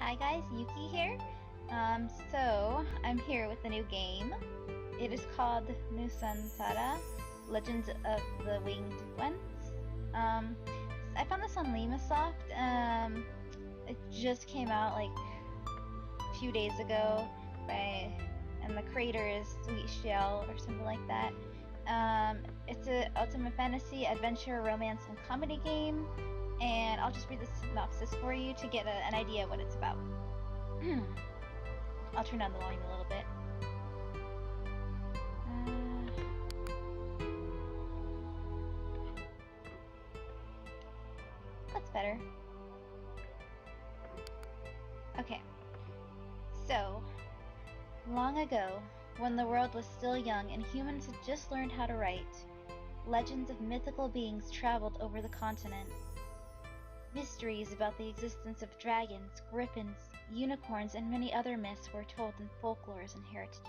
Hi guys, Yuki here. So I'm here with a new game. It is called Nusantara, Legends of the Winged Ones. I found this on Limasoft. It just came out like a few days ago, and the creator is Sweet Shell or something like that. It's an ultimate fantasy, adventure, romance, and comedy game. And I'll just read the synopsis for you to get an idea of what it's about. I'll turn down the volume a little bit. That's better. Okay. So, long ago, when the world was still young and humans had just learned how to write, legends of mythical beings traveled over the continent. Mysteries about the existence of dragons, griffins, unicorns, and many other myths were told in folklores and heritages.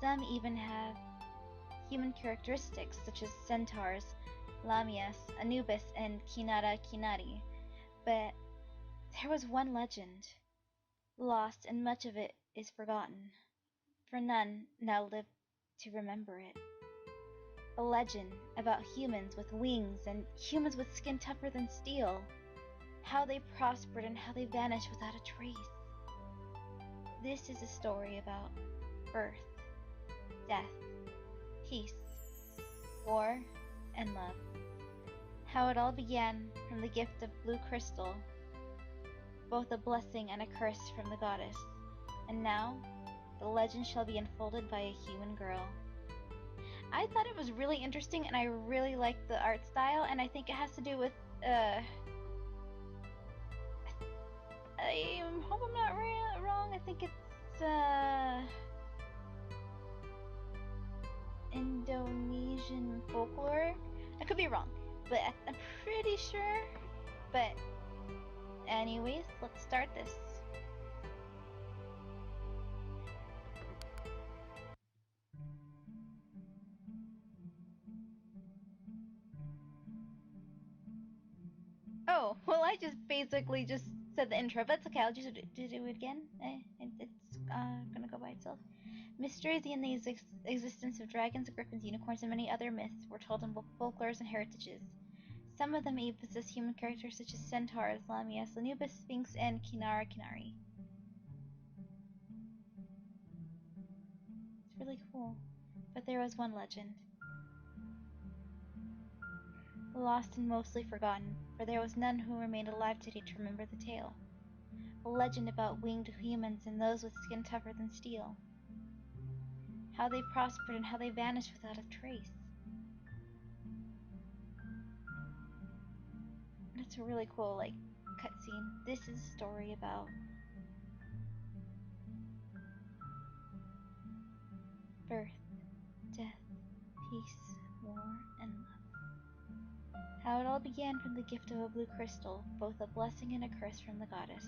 Some even have human characteristics such as centaurs, lamias, Anubis, and Kinara Kinari. But there was one legend, lost, and much of it is forgotten, for none now live to remember it. A legend about humans with wings and humans with skin tougher than steel. How they prospered and how they vanished without a trace. This is a story about birth, death, peace, war, and love. How it all began from the gift of blue crystal, both a blessing and a curse from the goddess. And now, the legend shall be unfolded by a human girl. I thought it was really interesting and I really liked the art style, and I think it has to do with, I hope I'm not wrong. I think it's Indonesian folklore. I could be wrong, but I'm pretty sure. But anyways, let's start this. Oh, well, I just basically just said the intro, but it's okay. I'll just do it again. It's gonna go by itself. Mysteries in the existence of dragons, griffins, unicorns, and many other myths were told in both folklores and heritages. Some of them even possess human characters such as centaurs, lamias, Anubis, Sphinx, and Kinara Kinari. It's really cool. But there was one legend. Lost and mostly forgotten, for there was none who remained alive today to remember the tale. A legend about winged humans and those with skin tougher than steel. How they prospered and how they vanished without a trace. It's a really cool, like, cutscene. This is a story about birth, death, peace, war, and love. How it all began from the gift of a blue crystal, both a blessing and a curse from the goddess.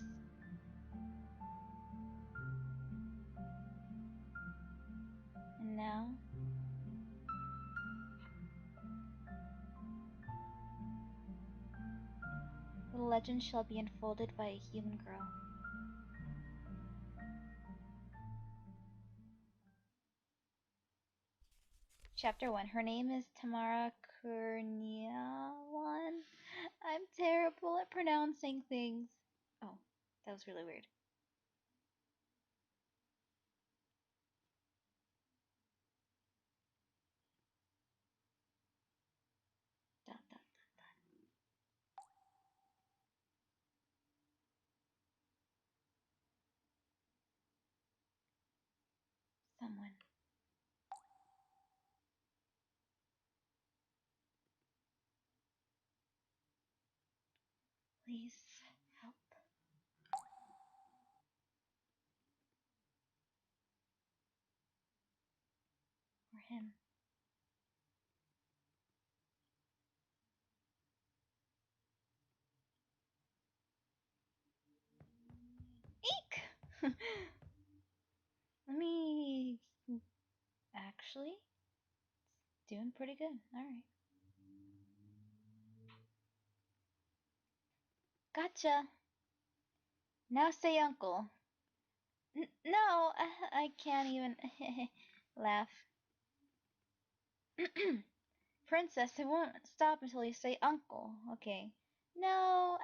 And now, the legend shall be unfolded by a human girl. Chapter 1. Her name is Tamara Kurniawan. I'm terrible at pronouncing things. Oh, that was really weird. Dot, dot, dot, dot. Someone. Please help. Or him. Eek! Let me... Actually, it's doing pretty good. Alright. Gotcha! Now say uncle. No, I can't even laugh. Princess, I won't stop until you say uncle. Okay. No,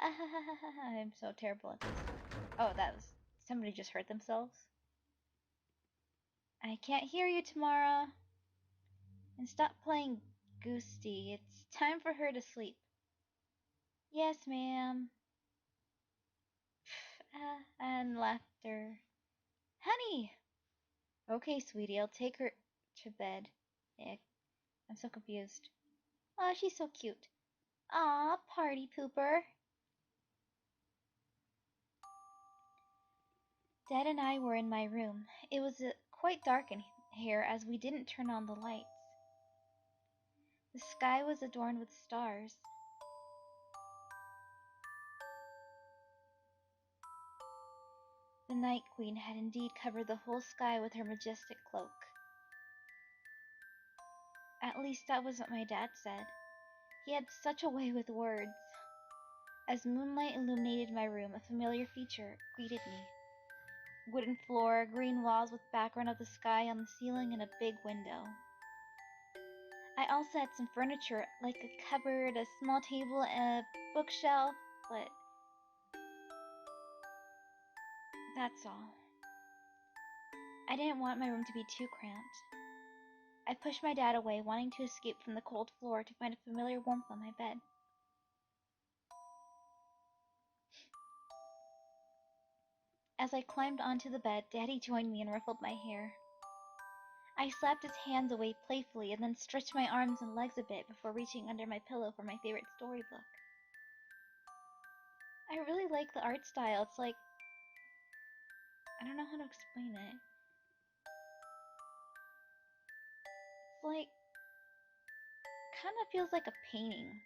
I'm so terrible at this. Oh, that was... Somebody just hurt themselves? I can't hear you, Tamara. And stop playing Goosty. It's time for her to sleep. Yes, ma'am. And laughter. Honey! Okay, sweetie, I'll take her to bed. Ick. I'm so confused. Oh, she's so cute. Aw, party pooper. Dad and I were in my room. It was quite dark in here as we didn't turn on the lights. The sky was adorned with stars. The Night Queen had indeed covered the whole sky with her majestic cloak. At least that was what my dad said. He had such a way with words. As moonlight illuminated my room, a familiar feature greeted me. Wooden floor, green walls with background of the sky on the ceiling, and a big window. I also had some furniture, like a cupboard, a small table, and a bookshelf, but that's all. I didn't want my room to be too cramped. I pushed my dad away, wanting to escape from the cold floor to find a familiar warmth on my bed. As I climbed onto the bed, Daddy joined me and ruffled my hair. I slapped his hands away playfully and then stretched my arms and legs a bit before reaching under my pillow for my favorite storybook. I really like the art style. It's like... I don't know how to explain it. It's like... kind of feels like a painting.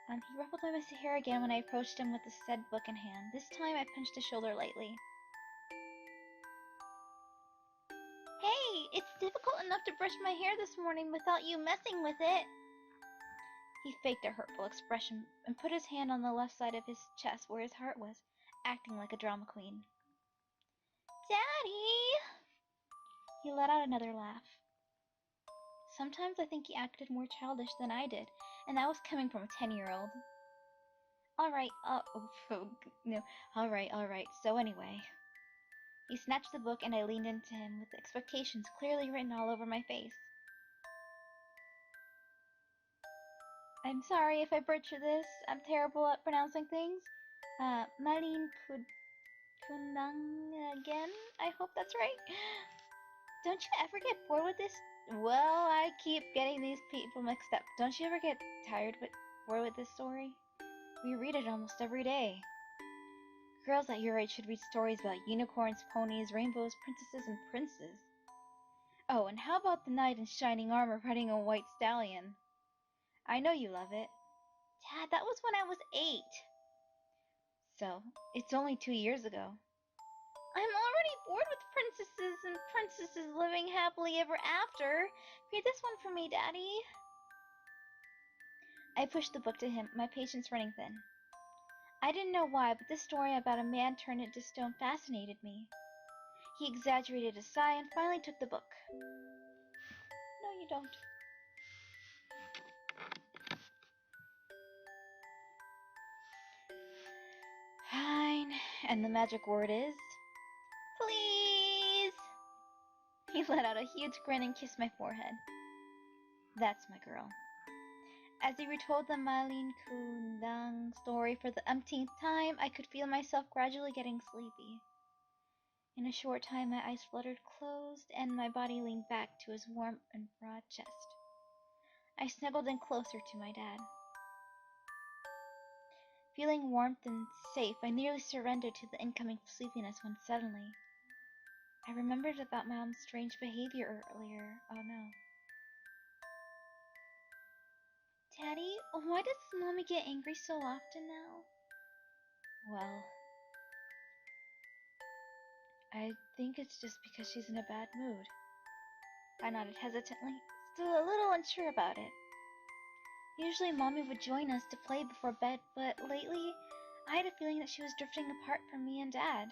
He ruffled my messy hair again when I approached him with the said book in hand. This time I pinched his shoulder lightly. Hey, it's difficult enough to brush my hair this morning without you messing with it. He faked a hurtful expression and put his hand on the left side of his chest where his heart was, acting like a drama queen. Daddy! He let out another laugh. Sometimes I think he acted more childish than I did, and that was coming from a 10-year-old. Alright, no, alright, so anyway. He snatched the book and I leaned into him with expectations clearly written all over my face. I'm sorry if I butcher this. I'm terrible at pronouncing things. Malin Kunang again? I hope that's right. Don't you ever get bored with this? Well, I keep getting these people mixed up. Don't you ever get bored with this story? We read it almost every day. Girls at your age should read stories about unicorns, ponies, rainbows, princesses, and princes. Oh, and how about the knight in shining armor riding a white stallion? I know you love it. Dad, that was when I was 8. So, it's only 2 years ago. I'm already bored with princesses living happily ever after. Read this one for me, Daddy. I pushed the book to him, my patience running thin. I didn't know why, but this story about a man turned into stone fascinated me. He exaggerated a sigh and finally took the book. No, you don't. Fine. And the magic word is... please! He let out a huge grin and kissed my forehead. That's my girl. As he retold the Malin Kundang story for the umpteenth time, I could feel myself gradually getting sleepy. In a short time, my eyes fluttered closed, and my body leaned back to his warm and broad chest. I snuggled in closer to my dad. Feeling warmth and safe, I nearly surrendered to the incoming sleepiness when suddenly, I remembered about Mom's strange behavior earlier. Oh no. Daddy, why does Mommy get angry so often now? Well, I think it's just because she's in a bad mood. I nodded hesitantly, still a little unsure about it. Usually Mommy would join us to play before bed, but lately I had a feeling that she was drifting apart from me and Dad.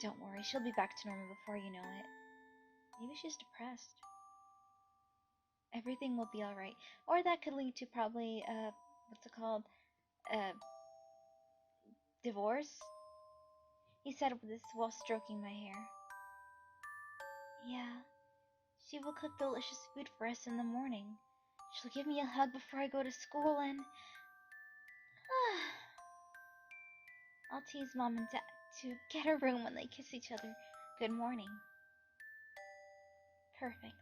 Don't worry, she'll be back to normal before you know it. Maybe she's depressed. Everything will be alright. Or that could lead to probably, what's it called? Divorce? He said with this while stroking my hair. Yeah, she will cook delicious food for us in the morning. She'll give me a hug before I go to school and... I'll tease Mom and Dad to get a room when they kiss each other. Good morning. Perfect.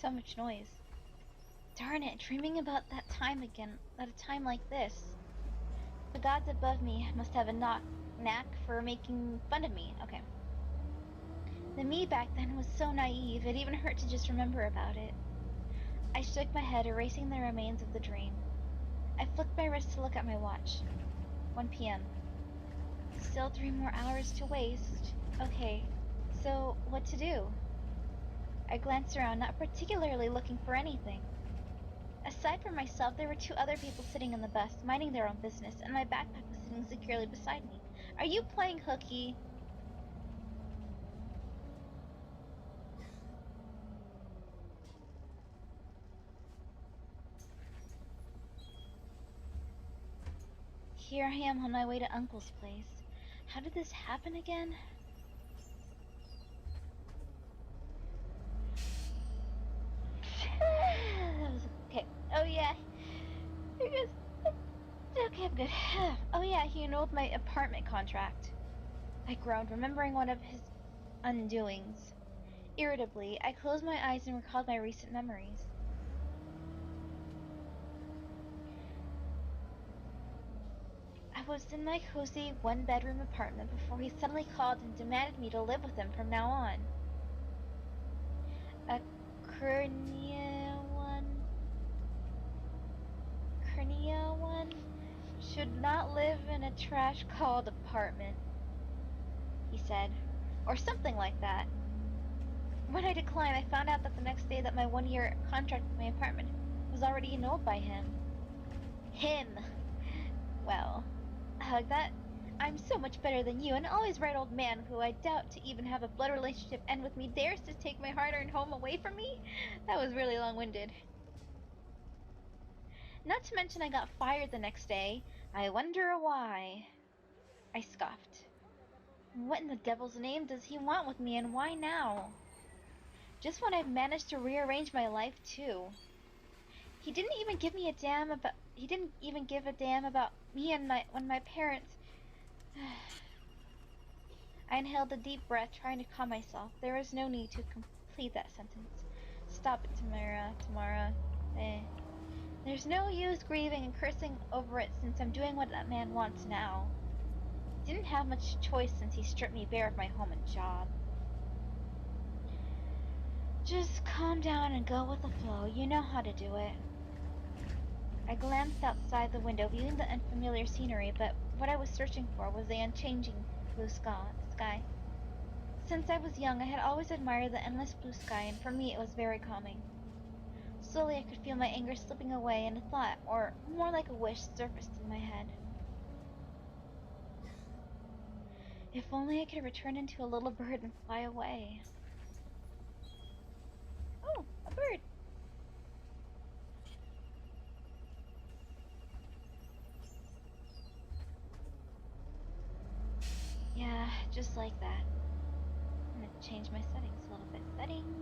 So much noise. Darn it, dreaming about that time again, at a time like this. The gods above me must have a knack for making fun of me. Okay. The me back then was so naive, it even hurt to just remember about it. I shook my head, erasing the remains of the dream. I flicked my wrist to look at my watch. 1 p.m. Still 3 more hours to waste. Okay, so what to do? I glanced around, not particularly looking for anything. Aside from myself, there were 2 other people sitting in the bus, minding their own business, and my backpack was sitting securely beside me. Are you playing hooky? Here I am on my way to Uncle's place. How did this happen again? Okay. Oh yeah. Okay, I'm good. Oh yeah, he annulled my apartment contract. I groaned, remembering one of his undoings. Irritably, I closed my eyes and recalled my recent memories. I was in my cozy one-bedroom apartment before he suddenly called and demanded me to live with him from now on. A Cornea one should not live in a trash-called apartment, he said, or something like that. When I declined, I found out that the next day that my 1-year contract with my apartment was already annulled by him. Him! Well, that I'm so much better than you, an always right old man who I doubt to even have a blood relationship end with me dares to take my hard-earned home away from me? That was really long-winded. Not to mention I got fired the next day. I wonder why. I scoffed. What in the devil's name does he want with me, and why now? Just when I've managed to rearrange my life, too. He didn't even give a damn about me and when my parents... I inhaled a deep breath, trying to calm myself. There was no need to complete that sentence. Stop it, Tamara. There's no use grieving and cursing over it since I'm doing what that man wants now. Didn't have much choice since he stripped me bare of my home and job. Just calm down and go with the flow. You know how to do it. I glanced outside the window, viewing the unfamiliar scenery, but what I was searching for was the unchanging blue sky. Since I was young, I had always admired the endless blue sky, and for me it was very calming. Slowly I could feel my anger slipping away, and a thought, or more like a wish, surfaced in my head. If only I could return into a little bird and fly away. Oh, a bird! Yeah, just like that. I'm gonna change my settings a little bit. Settings.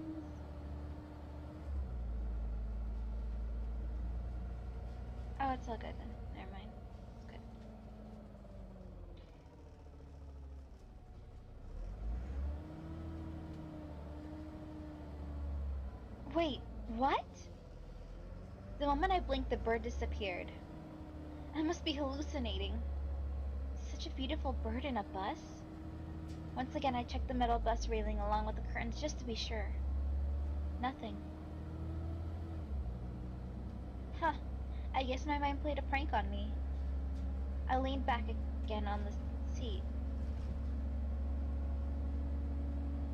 Oh, it's all good then. Never mind. It's good. Wait, what? The moment I blinked, the bird disappeared. I must be hallucinating. Such a beautiful bird in a bus? Once again, I checked the metal bus railing along with the curtains just to be sure. Nothing. Huh. I guess my mind played a prank on me. I leaned back again on the seat.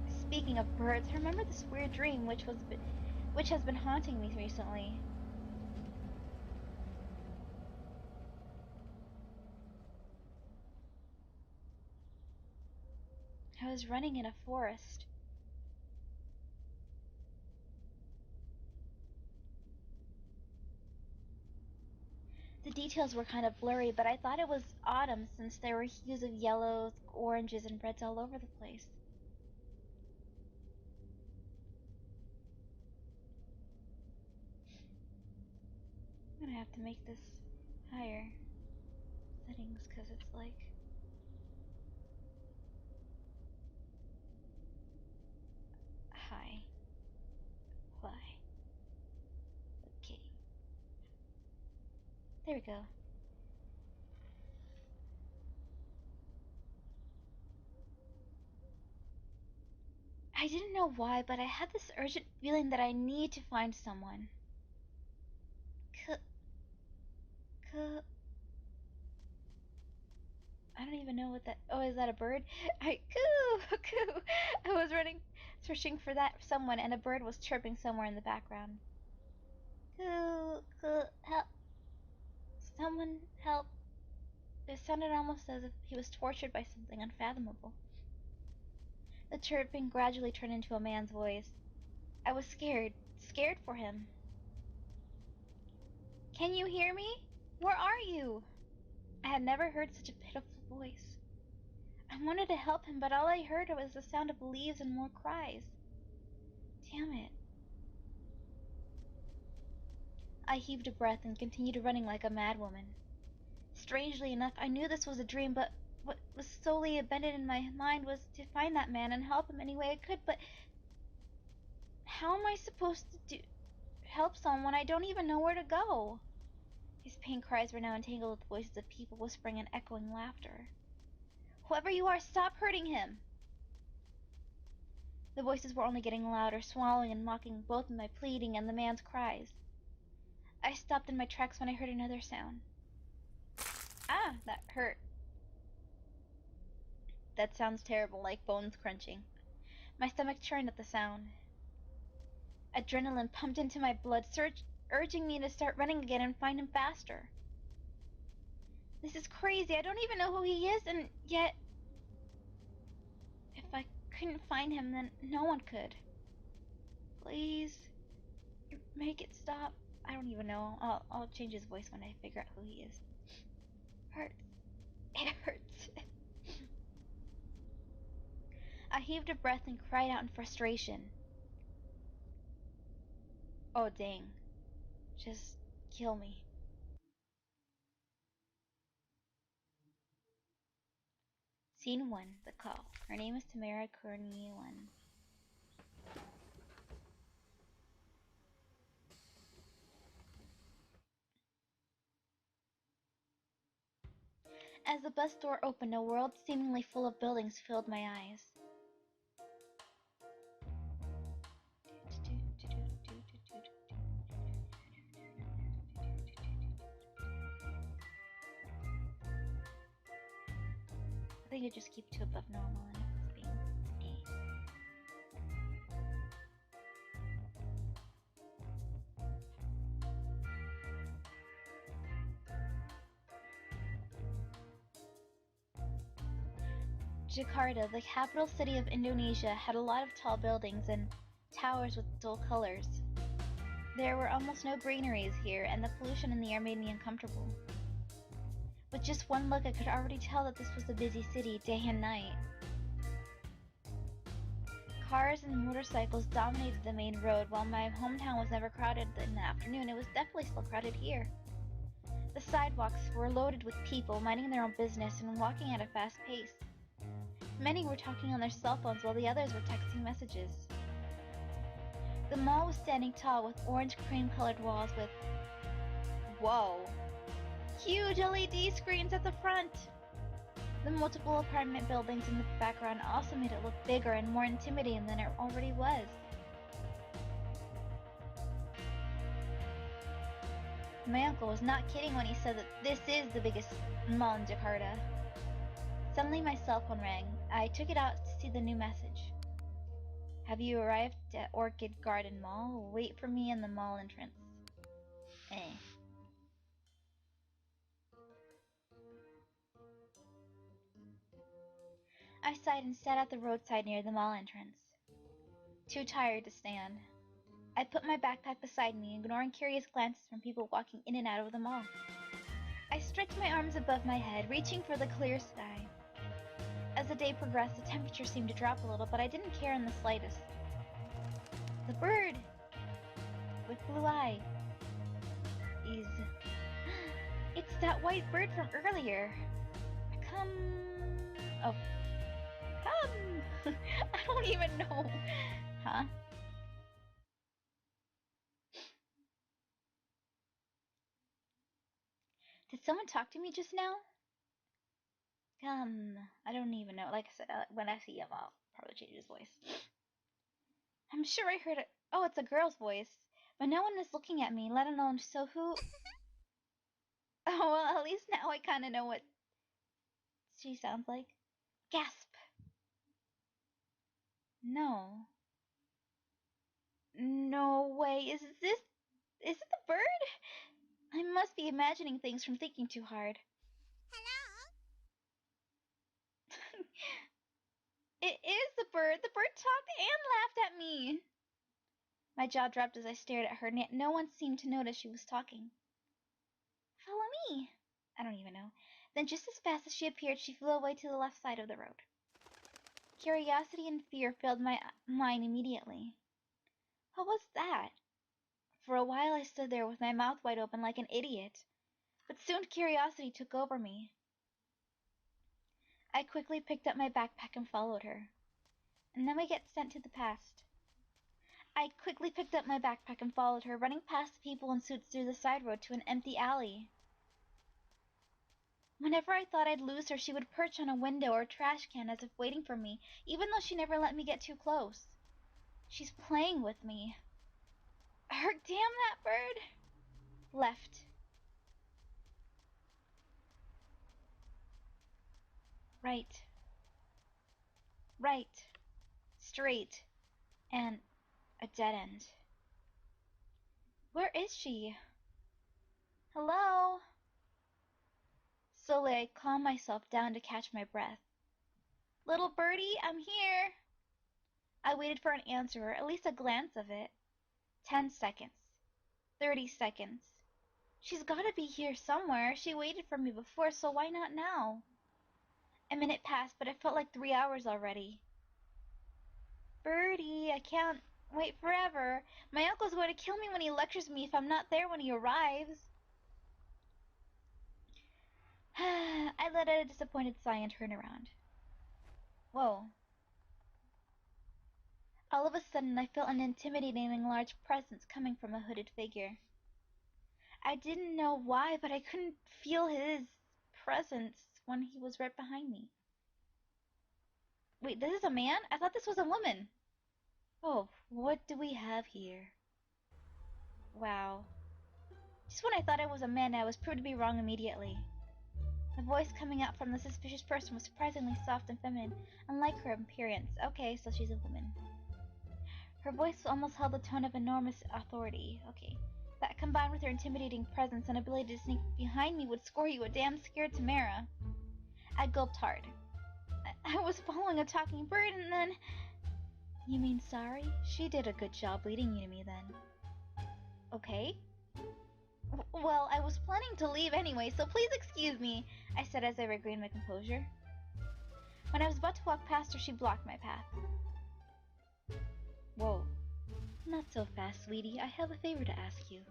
Speaking of birds, I remember this weird dream which has been haunting me recently. I was running in a forest. The details were kind of blurry, but I thought it was autumn since there were hues of yellows, oranges, and reds all over the place. I'm gonna have to make this higher settings because it's like high. Why? Okay. There we go. I didn't know why, but I had this urgent feeling that I need to find someone. C c I don't even know what that. Oh, is that a bird? Coo. I was running, searching for that someone, and a bird was chirping somewhere in the background. Help! Someone help! It sounded almost as if he was tortured by something unfathomable. The chirping gradually turned into a man's voice. I was scared for him. Can you hear me? Where are you? I had never heard such a pitiful voice. I wanted to help him, but all I heard was the sound of leaves and more cries. Damn it. I heaved a breath and continued running like a madwoman. Strangely enough, I knew this was a dream, but what was solely embedded in my mind was to find that man and help him any way I could, but how am I supposed to help someone when I don't even know where to go? His pain cries were now entangled with the voices of people whispering and echoing laughter. Whoever you are, stop hurting him! The voices were only getting louder, swallowing and mocking both my pleading and the man's cries. I stopped in my tracks when I heard another sound. Ah, that hurt. That sounds terrible, like bones crunching. My stomach churned at the sound. Adrenaline pumped into my blood, urging me to start running again and find him faster. This is crazy. I don't even know who he is, and yet, if I couldn't find him, then no one could. Please, make it stop. I don't even know. I'll change his voice when I figure out who he is. Hurts. It hurts. I heaved a breath and cried out in frustration. Oh, dang. Just kill me. Scene 1, The Call. Her name is Tamara Cornelian. As the bus door opened, a world seemingly full of buildings filled my eyes. I think I just keep 2 above normal and it's being Jakarta, the capital city of Indonesia, had a lot of tall buildings and towers with dull colors. There were almost no greeneries here, and the pollution in the air made me uncomfortable. With just one look, I could already tell that this was a busy city, day and night. Cars and motorcycles dominated the main road. While my hometown was never crowded in the afternoon, it was definitely still crowded here. The sidewalks were loaded with people minding their own business and walking at a fast pace. Many were talking on their cell phones while the others were texting messages. The mall was standing tall with orange cream-colored walls with, whoa, Huge LED screens at the front! The multiple apartment buildings in the background also made it look bigger and more intimidating than it already was. My uncle was not kidding when he said that this is the biggest mall in Jakarta. Suddenly my cell phone rang. I took it out to see the new message. Have you arrived at Orchid Garden Mall? Wait for me in the mall entrance. Eh. I sighed and sat at the roadside near the mall entrance. Too tired to stand. I put my backpack beside me, ignoring curious glances from people walking in and out of the mall. I stretched my arms above my head, reaching for the clear sky. As the day progressed, the temperature seemed to drop a little, but I didn't care in the slightest. The bird with blue eyes is... It's that white bird from earlier. Come... Oh. Come! I don't even know. Huh? Did someone talk to me just now? Come. I don't even know. Like I said, when I see him, I'll probably change his voice. I'm sure I heard it. Oh, it's a girl's voice. But no one is looking at me, let alone so who... Oh, well, at least now I kind of know what she sounds like. Gasp. No. No way. Is it the bird? I must be imagining things from thinking too hard. Hello? It is the bird. The bird talked and laughed at me. My jaw dropped as I stared at her. No one seemed to notice she was talking. Follow me. I don't even know. Then just as fast as she appeared, she flew away to the left side of the road. Curiosity and fear filled my mind immediately. What was that? For a while I stood there with my mouth wide open like an idiot. But soon curiosity took over me. I quickly picked up my backpack and followed her. And then we get sent to the past. I quickly picked up my backpack and followed her, running past the people in suits through the side road to an empty alley. Whenever I thought I'd lose her, she would perch on a window or trash can as if waiting for me, even though she never let me get too close. She's playing with me. Damn that bird! Left. Right. Right. Straight. And a dead end. Where is she? Hello? Slowly I calmed myself down to catch my breath. Little birdie, I'm here. I waited for an answer, or at least a glance of it. 10 seconds. 30 seconds. She's gotta be here somewhere. She waited for me before, so why not now? A minute passed, but it felt like 3 hours already. Birdie, I can't wait forever. My uncle's going to kill me when he lectures me if I'm not there when he arrives. I let out a disappointed sigh and turned around. Whoa. All of a sudden, I felt an intimidating and large presence coming from a hooded figure. I didn't know why, but I couldn't feel his presence when he was right behind me. Wait, this is a man? I thought this was a woman. Oh, what do we have here? Wow. Just when I thought I was a man, I was proved to be wrong immediately. The voice coming out from the suspicious person was surprisingly soft and feminine, unlike her appearance. Okay, so she's a woman. Her voice almost held the tone of enormous authority. Okay. That combined with her intimidating presence and ability to sneak behind me would score you a damn scared Tamara. I gulped hard. I was following a talking bird and then... You mean sorry? She did a good job leading you to me then. Okay. Well, I was planning to leave anyway, so please excuse me, I said as I regained my composure. When I was about to walk past her, she blocked my path. Whoa. Not so fast, sweetie. I have a favor to ask you.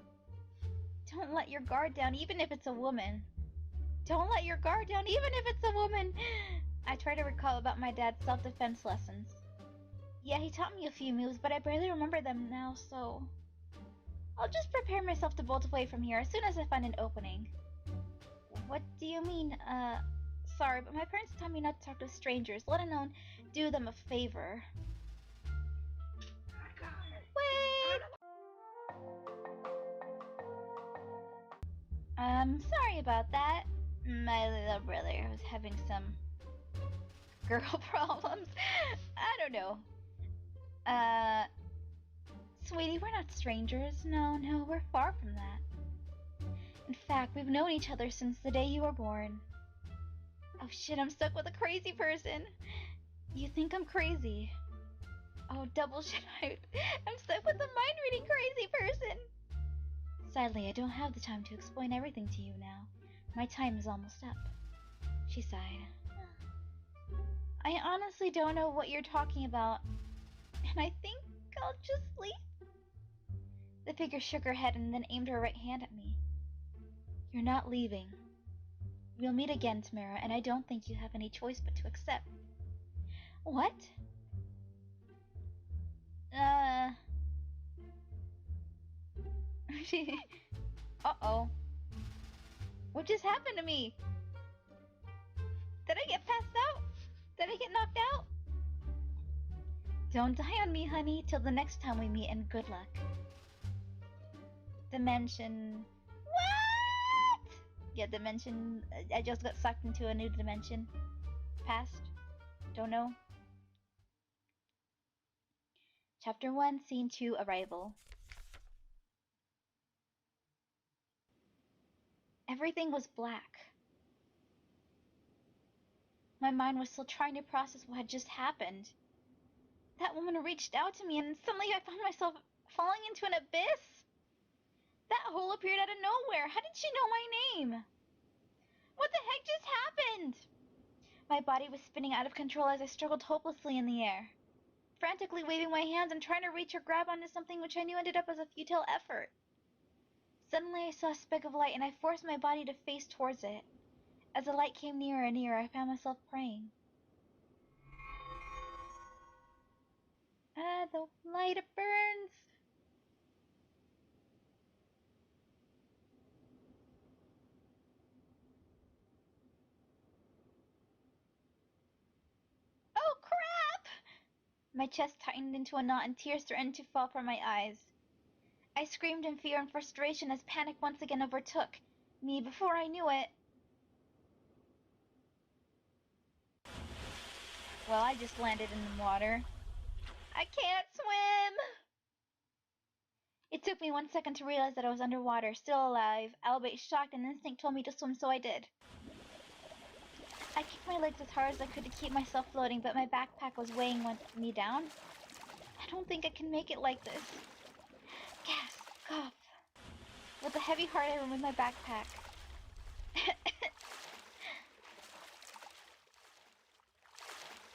Don't let your guard down, even if it's a woman. Don't let your guard down, even if it's a woman. I try to recall about my dad's self-defense lessons. Yeah, he taught me a few moves, but I barely remember them now, so... I'll just prepare myself to bolt away from here as soon as I find an opening. What do you mean? Sorry, but my parents taught me not to talk to strangers, let alone do them a favor. Wait! Sorry about that. My little brother was having some girl problems. I don't know. Sweetie, we're not strangers. No, we're far from that. In fact, we've known each other since the day you were born. Oh shit, I'm stuck with a crazy person. You think I'm crazy? Oh, double shit, I'm stuck with a mind-reading crazy person. Sadly, I don't have the time to explain everything to you now. My time is almost up. She sighed. I honestly don't know what you're talking about, and I think I'll just leave. The figure shook her head and then aimed her right hand at me. You're not leaving. We'll meet again, Tamara, and I don't think you have any choice but to accept. What? Uh-oh. What just happened to me? Did I get passed out? Did I get knocked out? Don't die on me, honey, till the next time we meet, and good luck. Dimension... What? Yeah, dimension... I just got sucked into a new dimension. Past? Don't know. Chapter 1, Scene 2, Arrival. Everything was black. My mind was still trying to process what had just happened. That woman reached out to me and suddenly I found myself falling into an abyss. That hole appeared out of nowhere. How did she know my name? What the heck just happened? My body was spinning out of control as I struggled hopelessly in the air, frantically waving my hands and trying to reach or grab onto something which I knew ended up as a futile effort. Suddenly I saw a speck of light and I forced my body to face towards it. As the light came nearer and nearer, I found myself praying. The light, it burns! Oh crap! My chest tightened into a knot and tears threatened to fall from my eyes. I screamed in fear and frustration as panic once again overtook me. Before I knew it... Well, I just landed in the water. I can't swim! It took me 1 second to realize that I was underwater, still alive, albeit shocked, and instinct told me to swim, so I did. I kicked my legs as hard as I could to keep myself floating, but my backpack was weighing me down. I don't think I can make it like this. Gasp, cough. With a heavy heart, I removed my backpack.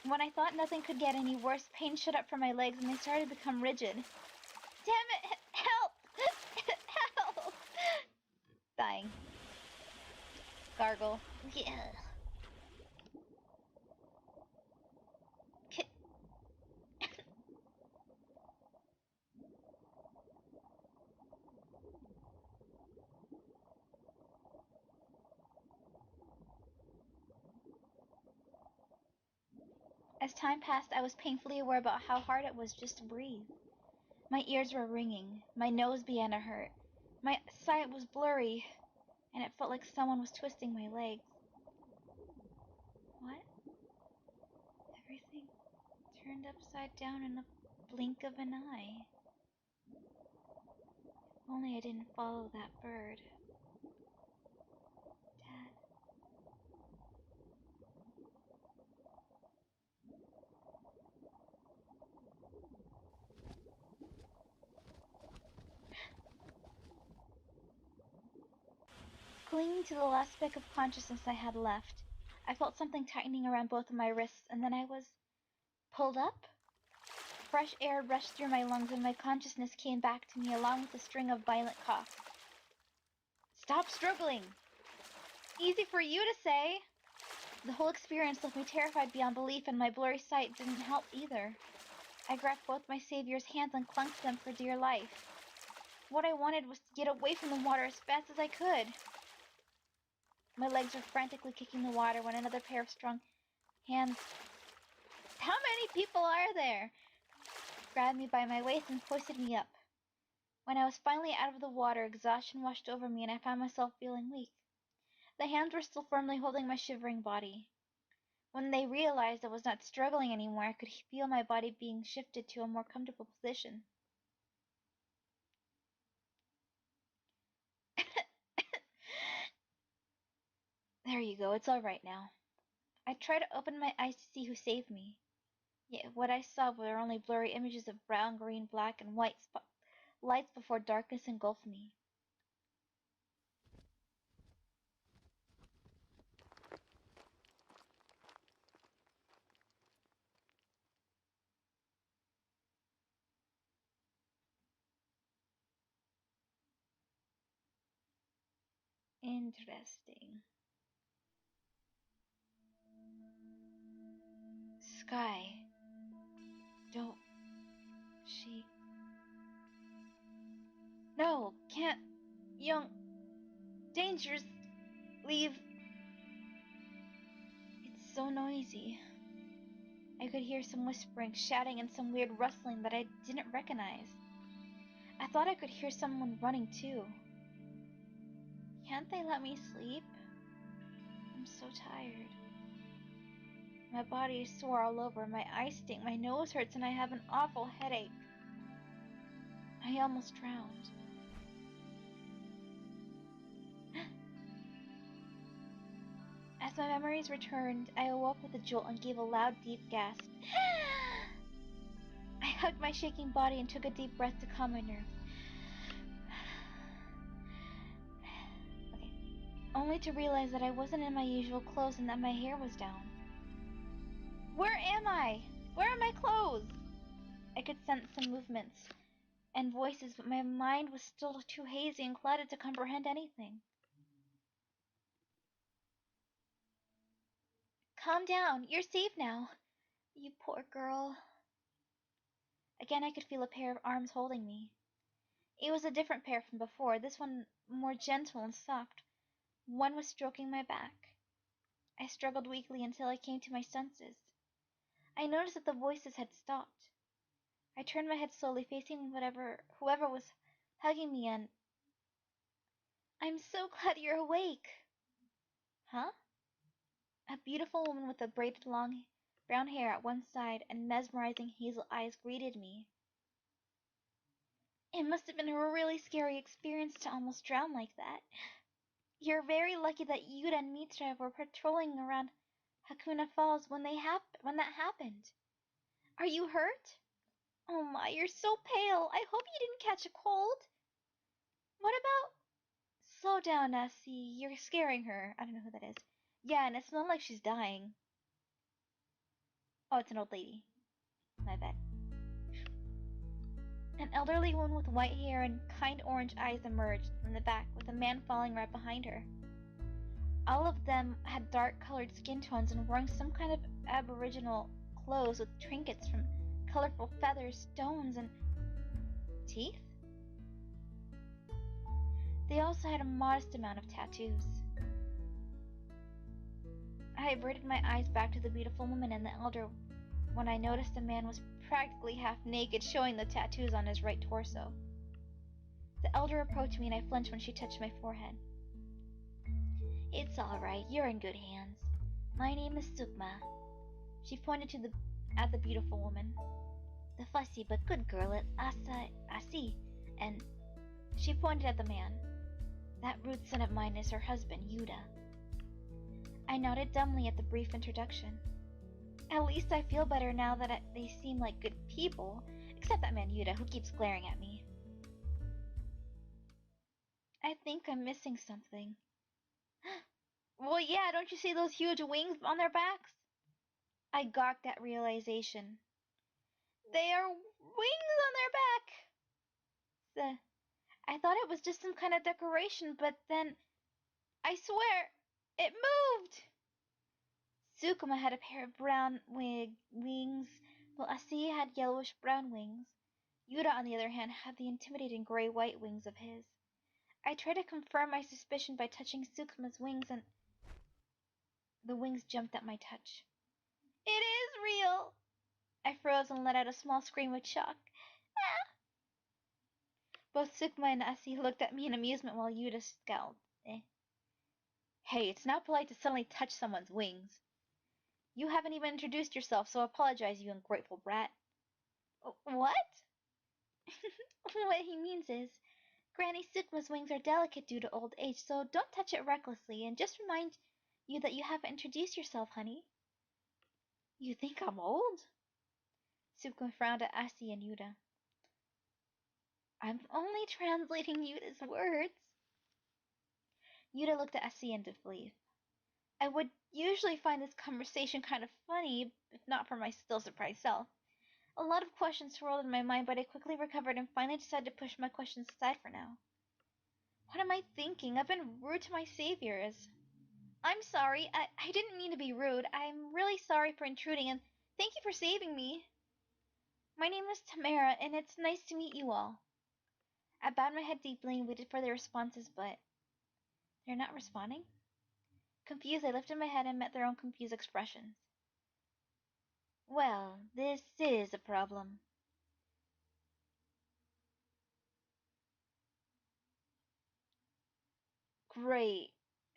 When I thought nothing could get any worse, pain shot up from my legs and they started to become rigid. Damn it! Help! Help! Dying. Gargle. Yeah. As time passed, I was painfully aware about how hard it was just to breathe. My ears were ringing, my nose began to hurt, my sight was blurry, and it felt like someone was twisting my legs. What? Everything turned upside down in the blink of an eye. If only I didn't follow that bird. Dad. Clinging to the last speck of consciousness I had left, I felt something tightening around both of my wrists, and then I was pulled up? Fresh air rushed through my lungs and my consciousness came back to me along with a string of violent coughs. Stop struggling! Easy for you to say! The whole experience left me terrified beyond belief, and my blurry sight didn't help either. I grabbed both my savior's hands and clung to them for dear life. What I wanted was to get away from the water as fast as I could. My legs were frantically kicking the water when another pair of strong hands, how many people are there? Grabbed me by my waist and hoisted me up. When I was finally out of the water, exhaustion washed over me and I found myself feeling weak. The hands were still firmly holding my shivering body. When they realized I was not struggling anymore, I could feel my body being shifted to a more comfortable position. There you go, it's all right now. I tried to open my eyes to see who saved me. Yet what I saw were only blurry images of brown, green, black, and white lights before darkness engulfed me. Interesting. Sky. Don't. She. No, can't. Young. Dangers. Leave. It's so noisy. I could hear some whispering, shouting, and some weird rustling that I didn't recognize. I thought I could hear someone running too. Can't they let me sleep? I'm so tired. My body is sore all over, my eyes stink, my nose hurts, and I have an awful headache. I almost drowned. As my memories returned, I awoke with a jolt and gave a loud, deep gasp. I hugged my shaking body and took a deep breath to calm my nerves. Okay. Only to realize that I wasn't in my usual clothes and that my hair was down. Where am I? Where are my clothes? I could sense some movements and voices, but my mind was still too hazy and clouded to comprehend anything. Calm down. You're safe now. You poor girl. Again, I could feel a pair of arms holding me. It was a different pair from before, this one more gentle and soft. One was stroking my back. I struggled weakly until I came to my senses. I noticed that the voices had stopped. I turned my head slowly, facing whoever was hugging me, and I'm so glad you're awake. Huh? A beautiful woman with a braided long brown hair at one side and mesmerizing hazel eyes greeted me. It must have been a really scary experience to almost drown like that. You're very lucky that Yuta and Mitra were patrolling around Hakuna Falls when that happened. Are you hurt? Oh my, you're so pale. I hope you didn't catch a cold. What about... Slow down, Nessie. You're scaring her. I don't know who that is. Yeah, and it's not like she's dying. Oh, it's an old lady. My bad. An elderly woman with white hair and kind orange eyes emerged from the back with a man following right behind her. All of them had dark-colored skin tones and wearing some kind of aboriginal clothes with trinkets from colorful feathers, stones, and teeth. They also had a modest amount of tattoos. I averted my eyes back to the beautiful woman and the elder when I noticed the man was practically half naked, showing the tattoos on his right torso. The elder approached me and I flinched when she touched my forehead. It's all right, you're in good hands. My name is Sukma. She pointed at the beautiful woman. The fussy but good girl at Asi, and she pointed at the man. That rude son of mine is her husband, Yuta. I nodded dumbly at the brief introduction. At least I feel better now that they seem like good people, except that man Yuta who keeps glaring at me. I think I'm missing something. Well, yeah, don't you see those huge wings on their backs? I gawked at realization. They are wings on their back! I thought it was just some kind of decoration, but then, I swear, it moved! Sukuma had a pair of brown wings, while Asi had yellowish-brown wings. Yuta, on the other hand, had the intimidating gray-white wings of his. I tried to confirm my suspicion by touching Sukuma's wings, and The wings jumped at my touch. It is real! I froze and let out a small scream of shock. Ah! Both Sukma and Asi looked at me in amusement while Yuta scowled. Hey, it's not polite to suddenly touch someone's wings. You haven't even introduced yourself, so apologize, you ungrateful brat. What? What he means is, Granny Sukma's wings are delicate due to old age, so don't touch it recklessly, and just remind you that you haven't introduced yourself, honey. You think I'm old? Sukma frowned at Asi and Yuta. I'm only translating Yuta's words. Yuta looked at Asi in disbelief. I would usually find this conversation kind of funny, if not for my still surprised self. A lot of questions swirled in my mind, but I quickly recovered and finally decided to push my questions aside for now. What am I thinking? I've been rude to my saviors. I'm sorry. I didn't mean to be rude. I'm really sorry for intruding, and thank you for saving me. My name is Tamara, and it's nice to meet you all. I bowed my head deeply and waited for their responses, but they're not responding? Confused, I lifted my head and met their own confused expressions. Well, this is a problem. Great.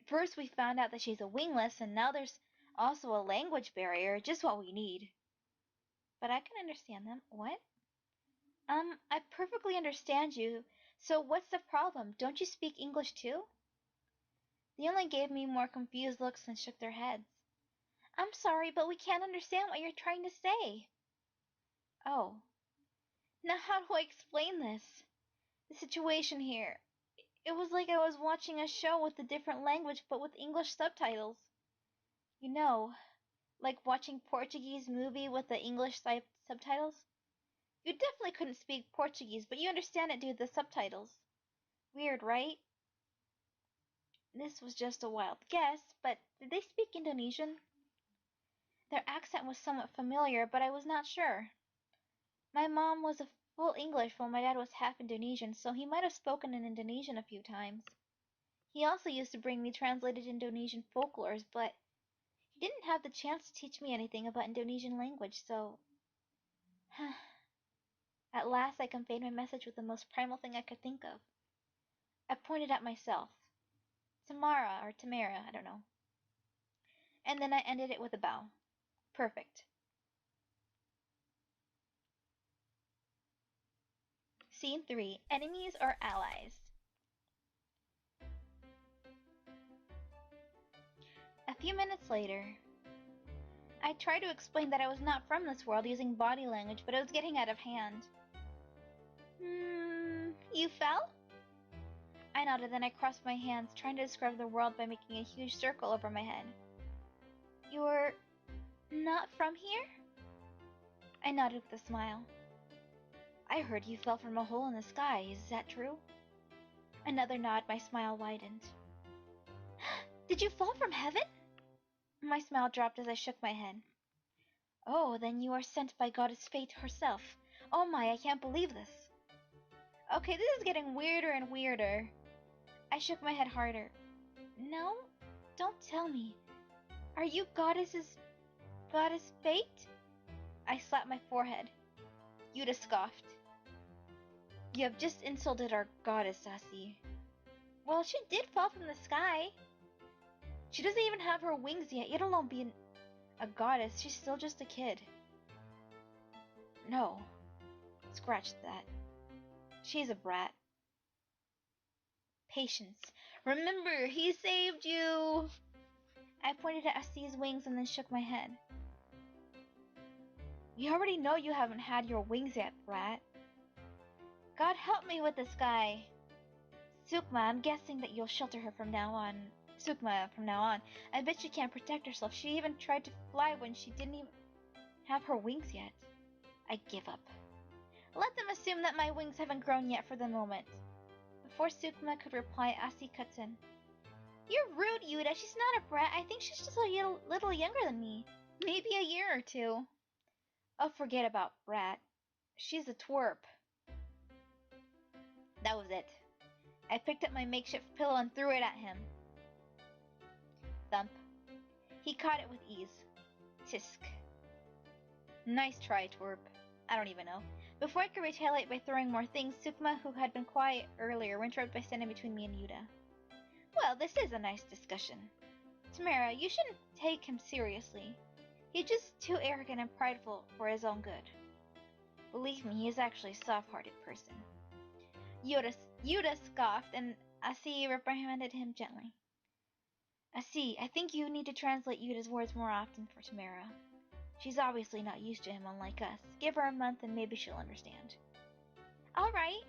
First we found out that she's a wingless, and now there's also a language barrier, just what we need. But I can understand them. What? I perfectly understand you. So what's the problem? Don't you speak English too? They only gave me more confused looks and shook their heads. I'm sorry, but we can't understand what you're trying to say. Oh. Now how do I explain this? The situation here. It was like I was watching a show with a different language but with English subtitles. You know, like watching Portuguese movie with the English subtitles? You definitely couldn't speak Portuguese, but you understand it due to the subtitles. Weird, right? This was just a wild guess, but did they speak Indonesian? Their accent was somewhat familiar, but I was not sure. My mom was a full English while my dad was half Indonesian, so he might have spoken in Indonesian a few times. He also used to bring me translated Indonesian folklores, but he didn't have the chance to teach me anything about Indonesian language, so... At last I conveyed my message with the most primal thing I could think of. I pointed at myself. Tamara, or Tamara, I don't know. And then I ended it with a bow. Perfect. Scene 3. Enemies or allies? A few minutes later, I tried to explain that I was not from this world using body language, but it was getting out of hand. You fell? I nodded, then I crossed my hands, trying to describe the world by making a huge circle over my head. You're not from here? I nodded with a smile. I heard you fell from a hole in the sky, is that true? Another nod, my smile widened. Did you fall from heaven? My smile dropped as I shook my head. Oh, then you are sent by Goddess Fate herself. Oh my, I can't believe this. Okay, this is getting weirder and weirder. I shook my head harder. No? Don't tell me. Are you Goddess Fate? I slapped my forehead. Yuta scoffed. You have just insulted our goddess, Sassy. Well, she did fall from the sky. She doesn't even have her wings yet, let alone be a goddess. She's still just a kid. No. Scratch that. She's a brat. Patience. Remember, he saved you! I pointed at Asi's wings and then shook my head. You already know you haven't had your wings yet, brat. God help me with this guy. Sukma, I'm guessing that you'll shelter her from now on. Sukma, from now on. I bet she can't protect herself. She even tried to fly when she didn't even have her wings yet. I give up. Let them assume that my wings haven't grown yet for the moment. Before Sukma could reply, Asi cuts in. You're rude, Yuta. She's not a brat. I think she's just a little younger than me. Maybe a year or two. Oh, forget about brat. She's a twerp. That was it. I picked up my makeshift pillow and threw it at him. Thump. He caught it with ease. Tisk. Nice try, twerp. I don't even know. Before I could retaliate by throwing more things, Sukma, who had been quiet earlier, interrupted by standing between me and Yuta. Well, this is a nice discussion. Tamara, you shouldn't take him seriously. He's just too arrogant and prideful for his own good. Believe me, he is actually a soft-hearted person. Yuta scoffed, and Asi reprimanded him gently. Asi, I think you need to translate Yuta's words more often for Tamara. She's obviously not used to him, unlike us. Give her a month and maybe she'll understand. All right.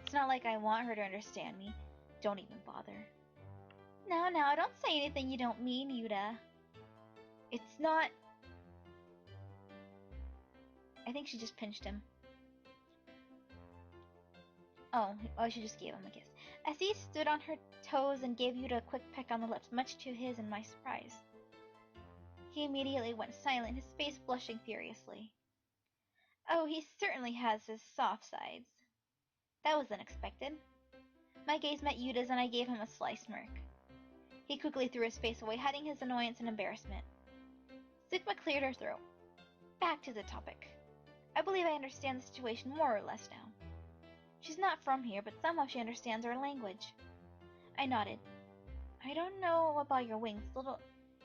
It's not like I want her to understand me. Don't even bother. No, don't say anything you don't mean, Yuta. It's not... I think she just pinched him. Oh, she just gave him a kiss. Essie stood on her toes and gave Yuta a quick peck on the lips, much to his and my surprise. He immediately went silent, his face blushing furiously. Oh, he certainly has his soft sides. That was unexpected. My gaze met Yuta's and I gave him a sly smirk. He quickly threw his face away, hiding his annoyance and embarrassment. Sigma cleared her throat. Back to the topic. I believe I understand the situation more or less now. She's not from here, but somehow she understands our language. I nodded. I don't know about your wings.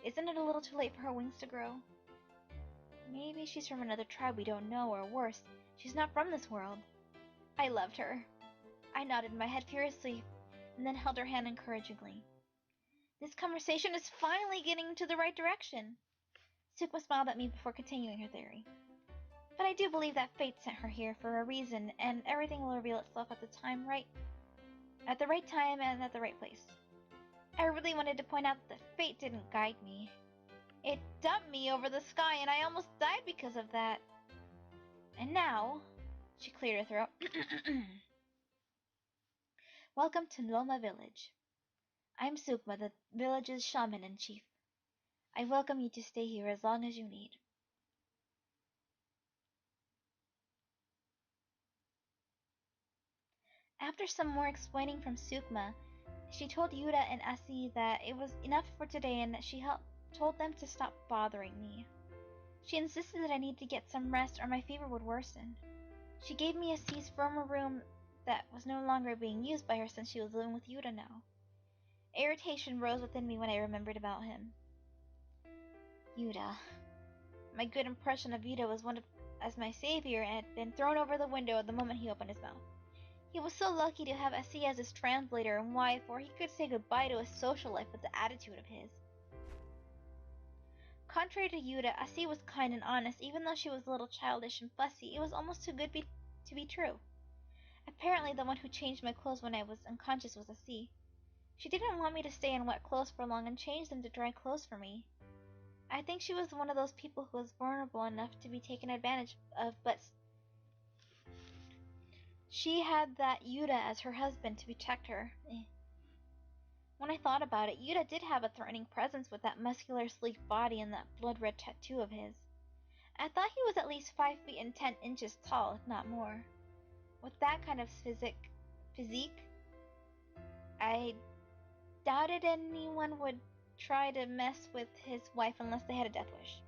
Isn't it a little too late for her wings to grow? Maybe she's from another tribe we don't know, or worse, she's not from this world. I loved her. I nodded my head furiously, and then held her hand encouragingly. This conversation is finally getting into the right direction. Sukma smiled at me before continuing her theory. But I do believe that fate sent her here for a reason, and everything will reveal itself at the right time and at the right place. I really wanted to point out that fate didn't guide me. It dumped me over the sky, and I almost died because of that. And now, she cleared her throat. Welcome to Loma Village. I'm Sukma, the village's shaman and chief. I welcome you to stay here as long as you need. After some more explaining from Sukma, she told Yuta and Asi that it was enough for today and that she told them to stop bothering me. She insisted that I need to get some rest or my fever would worsen. She gave me Asi's former room that was no longer being used by her since she was living with Yuta now. Irritation rose within me when I remembered about him. Yuta. My good impression of Yuta was as my savior and had been thrown over the window at the moment he opened his mouth. He was so lucky to have Asi as his translator and wife, or he could say goodbye to his social life with the attitude of his. Contrary to Yuta, Asi was kind and honest. Even though she was a little childish and fussy, it was almost too good to be true. Apparently, the one who changed my clothes when I was unconscious was Asi. She didn't want me to stay in wet clothes for long and changed them to dry clothes for me. I think she was one of those people who was vulnerable enough to be taken advantage of, but she had that Yuta as her husband to protect her. When I thought about it, Yuta did have a threatening presence with that muscular, sleek body and that blood-red tattoo of his. I thought he was at least 5 feet and 10 inches tall, if not more. With that kind of physique, I doubted anyone would try to mess with his wife unless they had a death wish.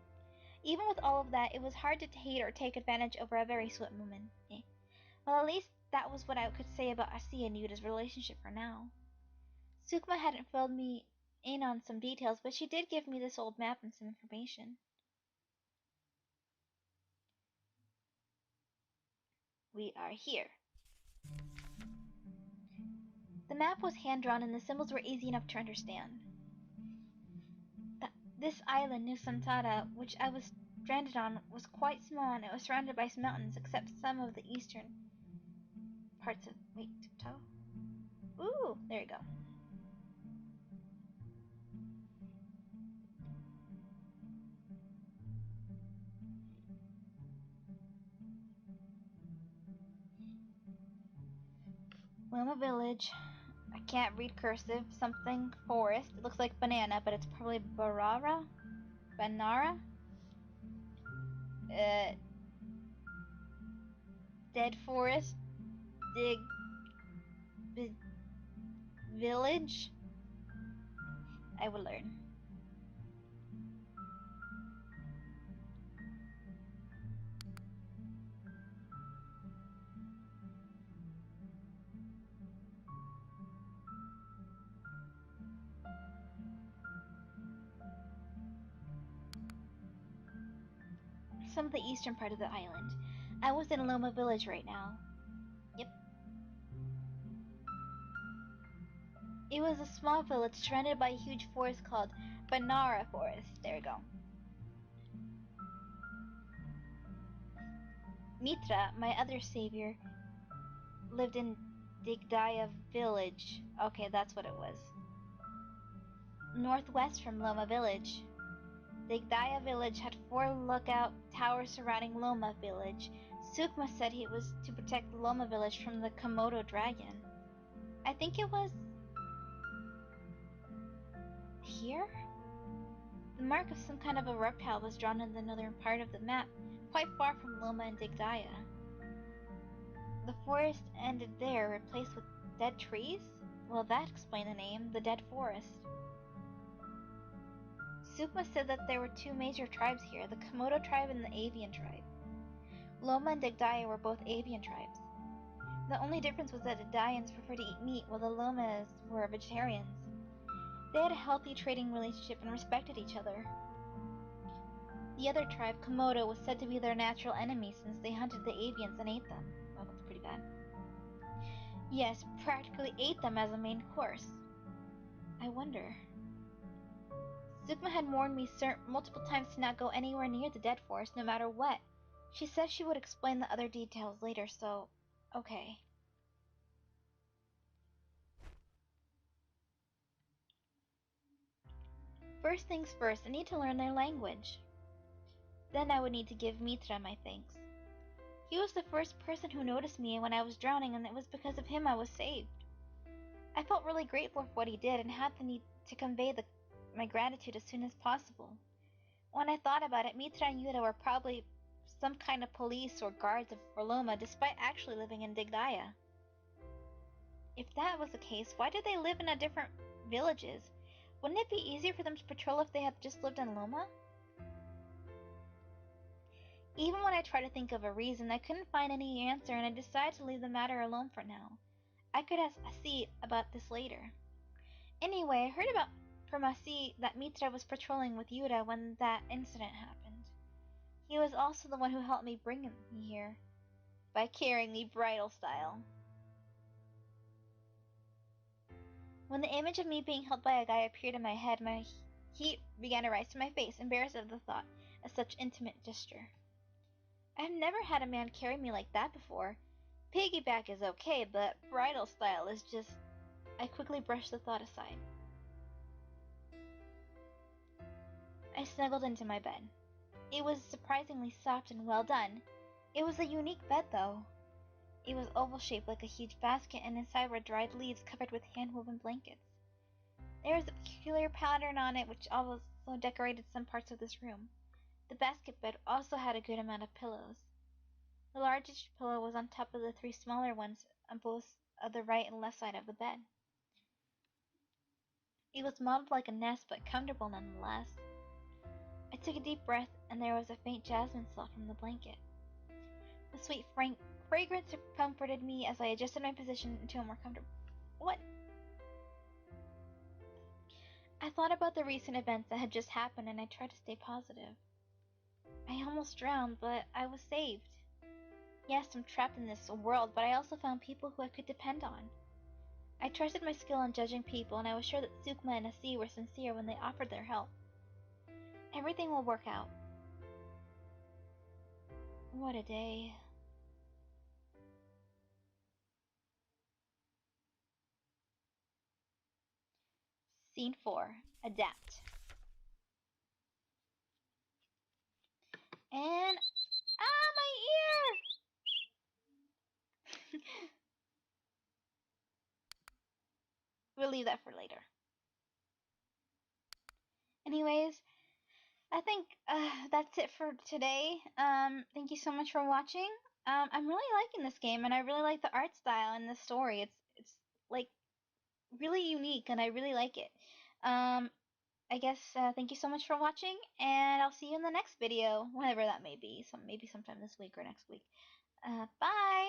Even with all of that, it was hard to hate or take advantage over a very sweet woman. Well, at least that was what I could say about Asi and Yuta's relationship for now. Sukma hadn't filled me in on some details, but she did give me this old map and some information. We are here. The map was hand-drawn and the symbols were easy enough to understand. This island, Nusantara, which I was stranded on, was quite small and it was surrounded by mountains except some of the eastern parts of... Wait, tiptoe? Ooh, there you go. Loma Village. I can't read cursive. Something forest. It looks like banana, but it's probably Banara? Dead forest. Village. I will learn. some of the eastern part of the island. I was in Loma Village right now. Yep. It was a small village surrounded by a huge forest called Banara Forest. There we go. Mitra, my other savior, lived in Digdaya Village. Okay, that's what it was. Northwest from Loma Village. Digdaya Village had 4 lookout towers surrounding Loma Village. Sukma said he was to protect Loma Village from the Komodo dragon. I think it was here? The mark of some kind of a reptile was drawn in the northern part of the map, quite far from Loma and Digdaya. The forest ended there, replaced with dead trees? Well, that explained the name, the Dead Forest. Sukma said that there were 2 major tribes here, the Komodo tribe and the Avian tribe. Loma and Digdaya were both avian tribes. The only difference was that Digdayans preferred to eat meat, while the Lomas were vegetarians. They had a healthy trading relationship and respected each other. The other tribe, Komodo, was said to be their natural enemy since they hunted the avians and ate them. Well, that's pretty bad. Yes, practically ate them as a main course. I wonder. Sukma had warned me multiple times to not go anywhere near the Dead Forest, no matter what. She said she would explain the other details later, so okay. First things first, I need to learn their language. Then I would need to give Mitra my thanks. He was the first person who noticed me when I was drowning, and it was because of him I was saved. I felt really grateful for what he did and had the need to convey my gratitude as soon as possible. When I thought about it, Mitra and Yuta were probably some kind of police or guards of Loma, despite actually living in Digdaya. If that was the case, why did they live in different villages? Wouldn't it be easier for them to patrol if they had just lived in Loma? Even when I tried to think of a reason, I couldn't find any answer, and I decided to leave the matter alone for now. I could see about this later. Anyway, I heard from Asi that Mitra was patrolling with Yuta when that incident happened. He was also the one who helped me bring me here, by carrying me bridal style. When the image of me being held by a guy appeared in my head, my heat began to rise to my face, embarrassed at the thought of such intimate gesture. I had never had a man carry me like that before. Piggyback is okay, but bridal style is just... I quickly brushed the thought aside. I snuggled into my bed. It was surprisingly soft and well done. It was a unique bed, though. It was oval-shaped like a huge basket, and inside were dried leaves covered with hand-woven blankets. There was a peculiar pattern on it which also decorated some parts of this room. The basket bed also had a good amount of pillows. The largest pillow was on top of the 3 smaller ones on both the right and left side of the bed. It was modeled like a nest, but comfortable nonetheless. I took a deep breath, and there was a faint jasmine smell from the blanket. The sweet fragrance comforted me as I adjusted my position into a more comfortable... What? I thought about the recent events that had just happened, and I tried to stay positive. I almost drowned, but I was saved. Yes, I'm trapped in this world, but I also found people who I could depend on. I trusted my skill in judging people, and I was sure that Sukma and Asi were sincere when they offered their help. Everything will work out. What a day. Scene 4. Adapt. And... my ear! We'll leave that for later. Anyways, I think that's it for today. Thank you so much for watching. I'm really liking this game, and I really like the art style and the story. It's like really unique, and I really like it. I guess thank you so much for watching, and I'll see you in the next video, whenever that may be. Maybe sometime this week or next week. Bye!